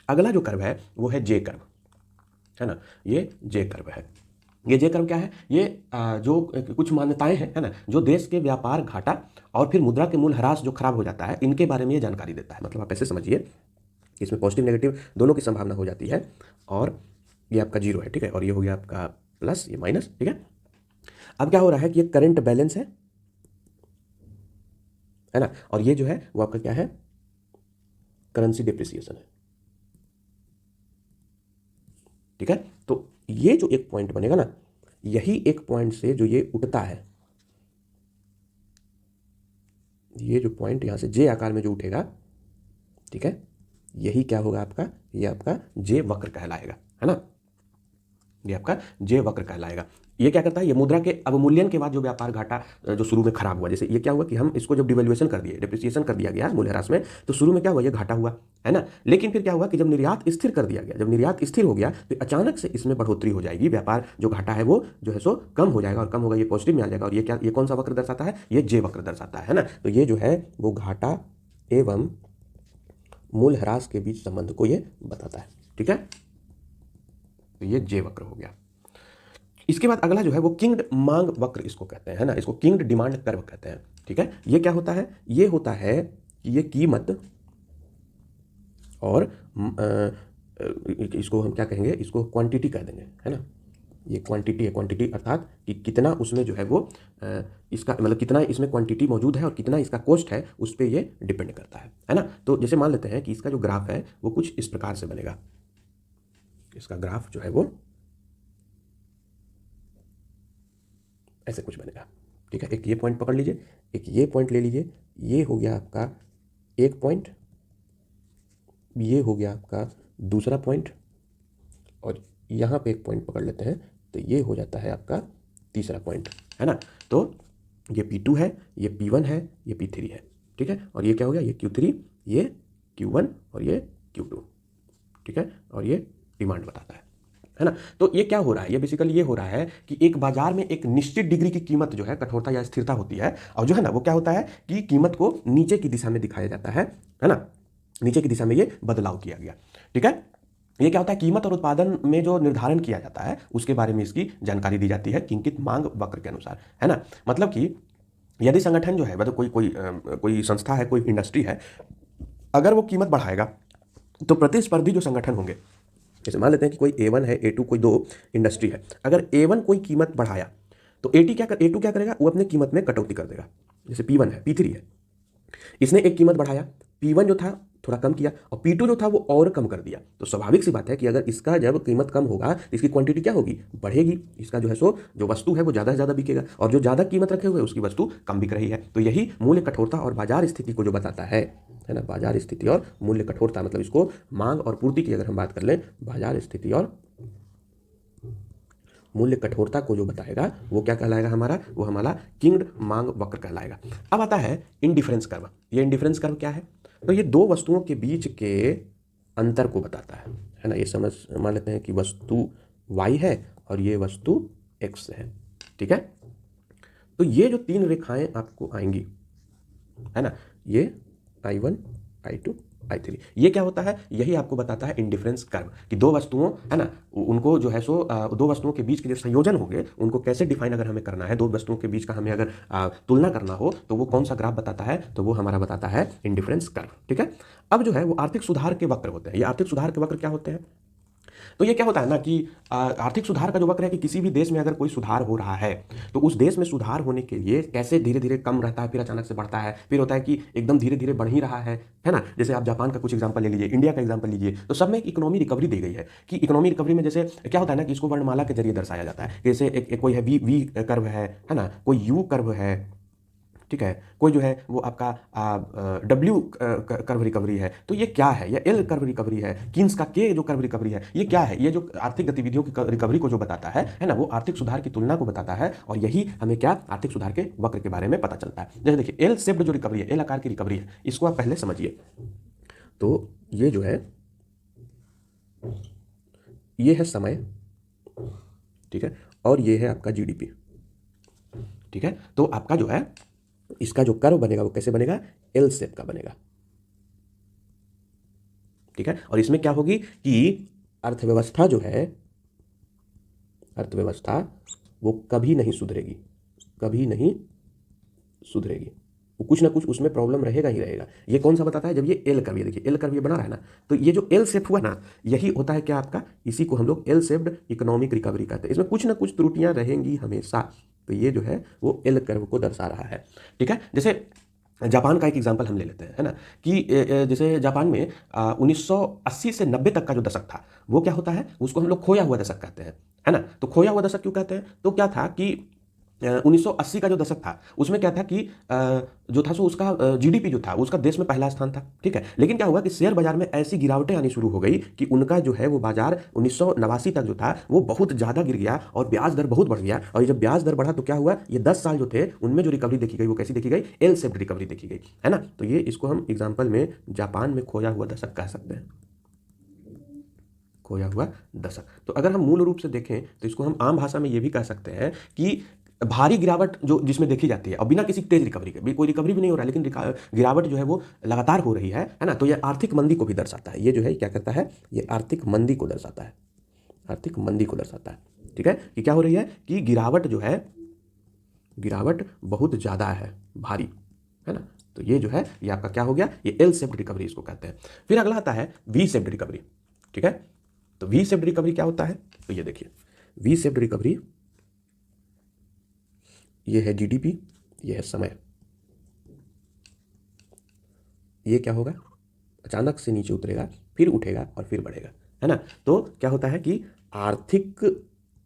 अगला जो कर्व है वो है जे कर्व, है ना, ये जे कर्व है। ये जे कर्व क्या है, ये जो कुछ मान्यताएं हैं, है ना, जो देश के व्यापार घाटा और फिर मुद्रा के मूल ह्रास जो खराब हो जाता है, इनके बारे में ये जानकारी देता है। मतलब आप ऐसे समझिए कि इसमें पॉजिटिव नेगेटिव दोनों की संभावना हो जाती है, और ये आपका जीरो है, ठीक है, और ये हो गया आपका प्लस, ये माइनस, ठीक है। अब क्या हो रहा है कि ये करंट बैलेंस है ना, और ये जो है वो आपका क्या है, करेंसी डिप्रिसिएशन है। ठीक है। तो ये जो एक पॉइंट बनेगा ना, यही एक पॉइंट से जो ये उठता है, ये जो पॉइंट यहां से जे आकार में जो उठेगा, ठीक है, यही क्या होगा आपका, ये आपका जे वक्र कहलाएगा, है ना, ये आपका जे वक्र कहलाएगा। ये क्या करता है, ये मुद्रा के अवमूल्यन के बाद जो व्यापार घाटा जो शुरू में खराब हुआ, जैसे ये क्या हुआ कि हम इसको जब डिवेल्युएशन कर दिए, डिप्रिसिएशन कर दिया गया मूल्यह्रास में, तो शुरू में क्या हुआ, ये घाटा हुआ, है ना। लेकिन फिर क्या हुआ कि जब निर्यात स्थिर कर दिया गया, जब निर्यात स्थिर हो गया, तो अचानक से इसमें बढ़ोतरी हो जाएगी, व्यापार जो घाटा है वो जो है सो कम हो जाएगा, और कम होगा ये पॉजिटिव में आ जाएगा। और ये क्या, ये कौन सा वक्र दर्शाता है, ये जे वक्र दर्शाता है ना। तो ये जो है वो घाटा एवं मूल्यह्रास के बीच संबंध को ये बताता है। ठीक है, तो ये जे वक्र हो गया। इसके बाद अगला जो है वो किंग्ड मांग वक्र इसको कहते हैं, है ना, इसको किंग्ड डिमांड कर्व कहते हैं। ठीक है, ये क्या होता है, ये होता है कि ये कीमत और इसको हम क्या कहेंगे, इसको क्वांटिटी कह देंगे, है ना, ये क्वांटिटी है, क्वांटिटी अर्थात कि कितना उसमें जो है वो इसका मतलब कितना इसमें क्वांटिटी मौजूद है और कितना इसका कॉस्ट है, उस पर ये डिपेंड करता है ना। तो जैसे मान लेते हैं कि इसका जो ग्राफ है वो कुछ इस प्रकार से बनेगा, इसका ग्राफ जो है वो ऐसे कुछ बनेगा। ठीक है, एक ये पॉइंट पकड़ लीजिए, एक ये पॉइंट ले लीजिए, ये हो गया आपका एक पॉइंट, ये हो गया आपका दूसरा पॉइंट, और यहाँ पे एक पॉइंट पकड़ लेते हैं, तो ये हो जाता है आपका तीसरा पॉइंट, है ना। तो ये P2 है, ये P1 है, ये P3 है। ठीक है, और ये क्या हो गया, ये Q3, ये Q1 और ये Q2। ठीक है, और ये डिमांड बताता है ना। तो ये क्या हो रहा है, ये बेसिकली ये हो रहा है कि एक बाजार में एक निश्चित डिग्री की कीमत जो है, कठोरता या स्थिरता होती है, और जो है ना वो क्या होता है कि कीमत को नीचे की दिशा में दिखाया जाता है ना, नीचे की दिशा में ये बदलाव किया गया। ठीक है, ये क्या होता है, कीमत और उत्पादन में जो निर्धारण किया जाता है उसके बारे में इसकी जानकारी दी जाती है किंकित मांग वक्र के अनुसार, है ना। मतलब कि यदि संगठन जो है, मतलब कोई संस्था है, कोई इंडस्ट्री है, अगर वो कीमत बढ़ाएगा तो प्रतिस्पर्धी जो संगठन होंगे, जैसे मान लेते हैं कि कोई A1 है, A2 कोई दो इंडस्ट्री है, अगर A1 कोई कीमत बढ़ाया तो A2 क्या करेगा, वो अपने कीमत में कटौती कर देगा। जैसे P1 है, P3 है, इसने एक कीमत बढ़ाया, P1 जो था थोड़ा कम किया, और P2 जो था वो और कम कर दिया। तो स्वाभाविक सी बात है कि अगर इसका जब कीमत कम होगा तो इसकी क्वांटिटी क्या होगी, बढ़ेगी, इसका जो है सो जो वस्तु है वो ज़्यादा से ज़्यादा बिकेगा, और जो ज़्यादा कीमत रखे हुए उसकी वस्तु कम बिक रही है। तो यही मूल्य कठोरता और बाजार स्थिति को जो बताता है ना, बाजार स्थिति और मूल्य कठोरता, मतलब इसको मांग और पूर्ति की अगर हम बात कर लें, बाजार स्थिति और मूल्य कठोरता को जो बताएगा वो क्या कहलाएगा हमारा, वो हमारा किंग्ड मांग वक्र कहलाएगा। अब आता है इंडिफरेंस कर्व। ये इंडिफरेंस कर्व क्या है, तो ये दो वस्तुओं के बीच के अंतर को बताता है ना। ये समझ मान लेते हैं कि वस्तु y है और ये वस्तु x है। ठीक है, तो ये जो तीन रेखाएं आपको आएंगी, है ना, ये I1 I2 I3, ये क्या होता है, यही आपको बताता है इंडिफरेंस कर्व, कि दो वस्तुओं, है ना, उनको जो है सो दो वस्तुओं के बीच के जो संयोजन होंगे उनको कैसे डिफाइन अगर हमें करना है, दो वस्तुओं के बीच का हमें अगर तुलना करना हो तो वो कौन सा ग्राफ बताता है, तो वो हमारा बताता है इंडिफरेंस कर्व। ठीक है, अब जो है वो आर्थिक सुधार के वक्र होते हैं। ये आर्थिक सुधार के वक्र क्या होते हैं, तो ये क्या होता है ना कि आर्थिक सुधार का जो वक्र है कि किसी भी देश में अगर कोई सुधार हो रहा है तो उस देश में सुधार होने के लिए कैसे धीरे धीरे कम रहता है, फिर अचानक से बढ़ता है, फिर होता है कि एकदम धीरे धीरे बढ़ ही रहा है ना। जैसे आप जापान का कुछ एग्जांपल ले लीजिए, इंडिया का एग्जांपल लीजिए, तो सब में एक इकोनॉमी रिकवरी दी गई है कि इकोनॉमी रिकवरी में जैसे क्या होता है ना कि इसको वर्णमाला के जरिए दर्शाया जाता है। जैसे एक कोई है वी कर्व है ना, कोई यू कर्व है, ठीक है, कोई जो है वो आपका डब्ल्यू कर्व रिकवरी है, तो ये क्या है, ये एल कर्व रिकवरी है, कीन्स का के जो कर्व रिकवरी है, ये क्या है, ये जो आर्थिक गतिविधियों की रिकवरी को जो बताता है ना, वो आर्थिक सुधार की तुलना को बताता है, और यही हमें क्या आर्थिक सुधार के वक्र के बारे में पता चलता है। जैसे देखिए एल शेप्ड जो रिकवरी है, एल आकार की रिकवरी है, इसको आप पहले समझिए। तो ये जो है, ये है समय, ठीक है, और ये है आपका जीडीपी, ठीक है। तो आपका जो है इसका जो कर्व बनेगा वो कैसे बनेगा, एल शेप का बनेगा, ठीक है। और इसमें क्या होगी कि अर्थव्यवस्था जो है, अर्थव्यवस्था वो कभी नहीं सुधरेगी, कभी नहीं सुधरेगी, वो कुछ ना कुछ उसमें प्रॉब्लम रहेगा ही रहेगा। ये कौन सा बताता है, जब ये एल कर्व, ये देखिए एल कर्व ये बना रहा है ना, तो ये जो एल शेप हुआ ना, यही होता है क्या आपका, इसी को हम लोग एल शेप्ड इकोनॉमिक रिकवरी कहते हैं। इसमें कुछ ना कुछ त्रुटियां रहेंगी हमेशा, तो ये जो है वो एल कर्व को दर्शा रहा है, ठीक है। जैसे जापान का एक एग्जाम्पल हम ले लेते हैं, है ना, कि जैसे जापान में 1980 से 90 तक का जो दशक था, वो क्या होता है, उसको हम लोग खोया हुआ दशक कहते हैं, है ना। तो खोया हुआ दशक क्यों कहते हैं, तो क्या था कि 1980 का जो दशक था उसमें क्या था कि जो था सो उसका जीडीपी जो था उसका देश में पहला स्थान था, ठीक है। लेकिन क्या हुआ कि शेयर बाजार में ऐसी गिरावटें आनी शुरू हो गई कि उनका जो है वो बाजार 1989 तक जो था वो बहुत ज़्यादा गिर गया और ब्याज दर बहुत बढ़ गया। और ये जब ब्याज दर बढ़ा तो क्या हुआ, ये 10 साल जो थे उनमें जो रिकवरी देखी गई वो कैसी देखी गई, एल शेप्ड रिकवरी देखी गई, है ना। तो ये इसको हम एग्जाम्पल में जापान में खोया हुआ दशक कह सकते हैं, खोया हुआ दशक। तो अगर हम मूल रूप से देखें तो इसको हम आम भाषा में ये भी कह सकते हैं कि भारी गिरावट जो जिसमें देखी जाती है और बिना किसी तेज रिकवरी के, भी कोई रिकवरी भी नहीं हो रहा है लेकिन गिरावट जो है वो लगातार हो रही है ना, तो ये आर्थिक मंदी को भी दर्शाता है। ये जो है क्या करता है, ये आर्थिक मंदी को दर्शाता है, आर्थिक मंदी को दर्शाता है, ठीक है। कि क्या हो रही है कि गिरावट जो है, गिरावट बहुत ज़्यादा है, भारी, है ना। तो ये जो है ये आपका क्या हो गया, ये एल शेप्ड रिकवरी इसको कहते हैं। फिर अगला आता है वी शेप्ड रिकवरी, ठीक है। तो वी शेप्ड रिकवरी क्या होता है, तो ये देखिए वी शेप्ड रिकवरी, ये है जीडीपी, ये है समय, ये क्या होगा, अचानक से नीचे उतरेगा फिर उठेगा और फिर बढ़ेगा, है ना। तो क्या होता है कि आर्थिक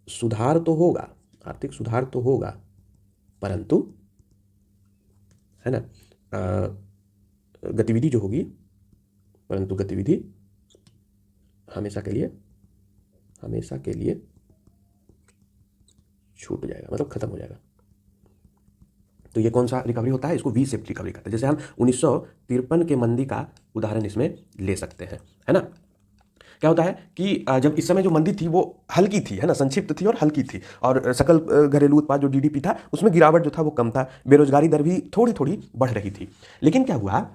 सुधार तो होगा, आर्थिक सुधार तो होगा, परंतु, है ना, गतिविधि जो होगी, परंतु गतिविधि हमेशा के लिए, हमेशा के लिए छूट जाएगा, मतलब खत्म हो जाएगा। तो ये कौन सा रिकवरी होता है, इसको वी शेप रिकवरी कहते हैं। जैसे हम 1953 के मंदी का उदाहरण इसमें ले सकते हैं, है ना। क्या होता है कि जब इस समय जो मंदी थी वो हल्की थी, है ना, संक्षिप्त थी और हल्की थी, और सकल घरेलू उत्पाद जो जीडीपी था उसमें गिरावट जो था वो कम था, बेरोजगारी दर भी थोड़ी थोड़ी बढ़ रही थी। लेकिन क्या हुआ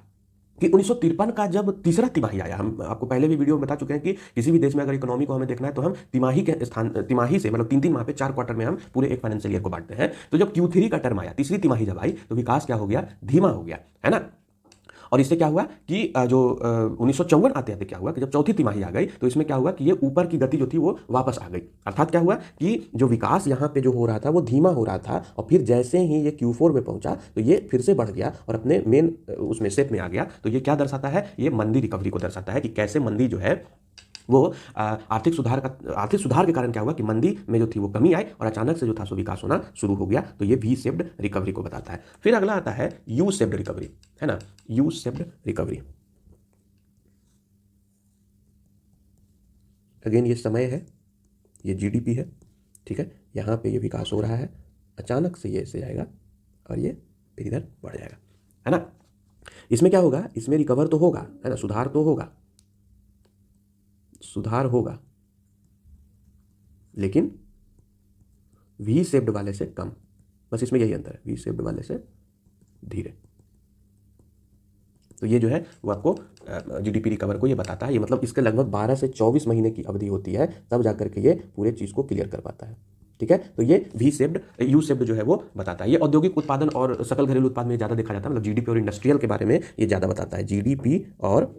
कि 1953 का जब तीसरा तिमाही आया, हम आपको पहले भी वीडियो में बता चुके हैं कि किसी भी देश में अगर इकोनॉमी को हमें देखना है तो हम तिमाही के स्थान, तिमाही से मतलब 3-3 माह पे 4 क्वार्टर में हम पूरे एक फाइनेंशियल ईयर को बांटते हैं। तो जब Q3 का टर्म आया, तीसरी तिमाही जब आई, तो विकास क्या हो गया, धीमा हो गया, है ना। और इससे क्या हुआ कि जो 1954 आते आते क्या हुआ कि जब चौथी तिमाही आ गई तो इसमें क्या हुआ कि ये ऊपर की गति जो थी वो वापस आ गई। अर्थात क्या हुआ कि जो विकास यहाँ पे जो हो रहा था वो धीमा हो रहा था, और फिर जैसे ही ये Q4 में पहुंचा तो ये फिर से बढ़ गया और अपने मेन उसमें शेप में आ गया। तो ये क्या दर्शाता है, ये मंदी रिकवरी को दर्शाता है कि कैसे मंदी जो है वो आर्थिक सुधार के कारण क्या हुआ कि मंदी में जो थी वो कमी आई और अचानक से जो था सो विकास होना शुरू हो गया। तो ये वी शेप्ड रिकवरी को बताता है। फिर अगला आता है यू शेप्ड रिकवरी, है ना, यू शेप्ड रिकवरी। अगेन ये समय है, ये जीडीपी है, ठीक है। यहाँ पे ये विकास हो रहा है, अचानक से ये ऐसे जाएगा और ये फिर इधर बढ़ जाएगा, है ना। इसमें क्या होगा, इसमें रिकवर तो होगा, है ना, सुधार तो होगा, सुधार होगा, लेकिन वी शेप्ड वाले से कम, बस इसमें यही अंतर है, वी शेप्ड वाले से धीरे। तो ये जो है वो आपको जीडीपी रिकवर को ये बताता है। ये मतलब इसके लगभग 12 से 24 महीने की अवधि होती है, तब जाकर के ये पूरे चीज़ को क्लियर कर पाता है, ठीक है। तो ये वी शेप्ड, यू शेप्ड जो है वो बताता है। ये औद्योगिक उत्पादन और सकल घरेलू उत्पाद में ज़्यादा देखा जाता है, मतलब जीडीपी और इंडस्ट्रियल के बारे में ये ज़्यादा बताता है, जीडीपी और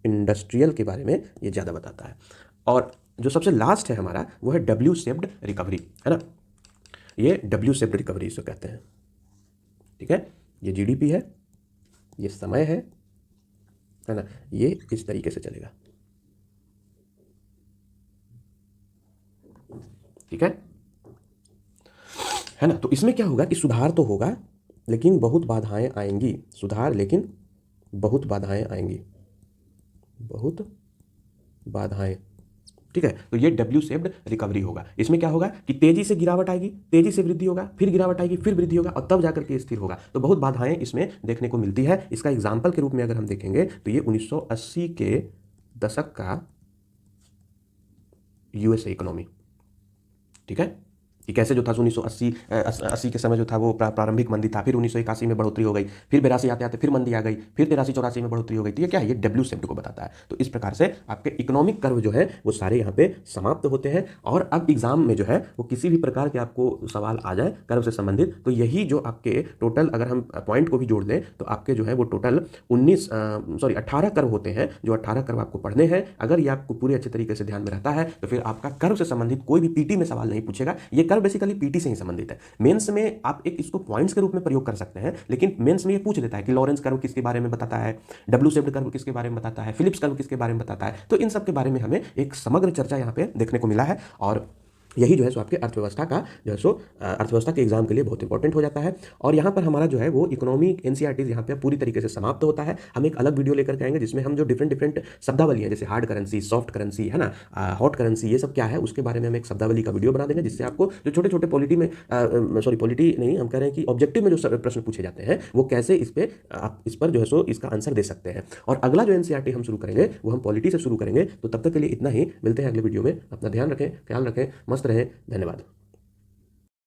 इंडस्ट्रियल के बारे में ये ज़्यादा बताता है। और जो सबसे लास्ट है हमारा वो है डब्ल्यू शेप्ड रिकवरी, है ना। ये डब्ल्यू शेप्ड रिकवरी इसे कहते हैं, ठीक है। ये जीडीपी है, ये समय है ना, ये इस तरीके से चलेगा, ठीक है ना। तो इसमें क्या होगा कि सुधार तो होगा, लेकिन बहुत बाधाएं आएंगी। सुधार लेकिन बहुत बाधाएं आएंगी, बहुत बाधाएं। ठीक है, तो ये डब्ल्यू शेप्ड रिकवरी होगा। इसमें क्या होगा कि तेजी से गिरावट आएगी, तेजी से वृद्धि होगा, फिर गिरावट आएगी, फिर वृद्धि होगा और तब जाकर के स्थिर होगा। तो बहुत बाधाएं इसमें देखने को मिलती है। इसका एग्जाम्पल के रूप में अगर हम देखेंगे तो ये 1980 के दशक का यूएसए इकोनॉमी। ठीक है, कि कैसे जो था 1980 के समय जो था वो प्रारंभिक मंदी था, फिर 1981 में बढ़ोतरी हो गई, फिर 82 आते आते फिर मंदी आ गई, फिर 83-84 में बढ़ोतरी हो गई। तो ये क्या है, ये डब्ल्यू शेप्ड को बताता है। तो इस प्रकार से आपके इकोनॉमिक कर्व जो है वो सारे यहाँ पे समाप्त होते हैं। और अब एग्जाम में जो है वो किसी भी प्रकार के आपको सवाल आ जाए कर्व से संबंधित, तो यही जो आपके टोटल, अगर हम पॉइंट को भी जोड़ दें तो आपके जो है वो टोटल 18 कर्व होते हैं, जो 18 कर्व आपको पढ़ने हैं। अगर ये आपको पूरे अच्छे तरीके से ध्यान में रहता है तो फिर आपका कर्व से संबंधित कोई भी पीटी में सवाल नहीं पूछेगा। ये कर्व बेसिकली पीटी से ही संबंधित है। मेंस में आप एक इसको पॉइंट्स के रूप में प्रयोग कर सकते हैं, लेकिन मेंस में ये पूछ देता है कि लॉरेंस कर्व किसके बारे में बताता है, डब्ल्यू शेप्ड कर्व किसके बारे में बताता है, फिलिप्स कर्व किसके बारे में बताता है। तो इन सब के बारे में हमें एक समग्र चर्चा यहाँ पे देखने को मिला है। और यही जो है सो आपके अर्थव्यवस्था का जो है सो अर्थव्यवस्था के एग्जाम के लिए बहुत इंपॉर्टेंट हो जाता है। और यहाँ पर हमारा जो है वो इकोनॉमी एनसीईआरटी यहाँ पे पूरी तरीके से समाप्त होता है। हम एक अलग वीडियो लेकर के आएंगे जिसमें हम जो डिफरेंट शब्दावली है, जैसे हार्ड करेंसी, सॉफ्ट करेंसी है ना, हॉट करेंसी, ये सब क्या है उसके बारे में हम एक शब्दावली का वीडियो बना देंगे, जिससे आपको जो छोटे छोटे पॉलिटी में पॉलिटी नहीं, हम कह रहे हैं कि ऑब्जेक्टिव में जो प्रश्न पूछे जाते हैं वो कैसे आप इस पर जो है सो इसका आंसर दे सकते हैं। और अगला जो एनसीईआरटी हम शुरू करेंगे वो हम पॉलिटी से शुरू करेंगे। तो तब तक के लिए इतना ही, मिलते हैं अगले वीडियो में। अपना ध्यान रखें, ख्याल रखें, मस्त रहें। धन्यवाद।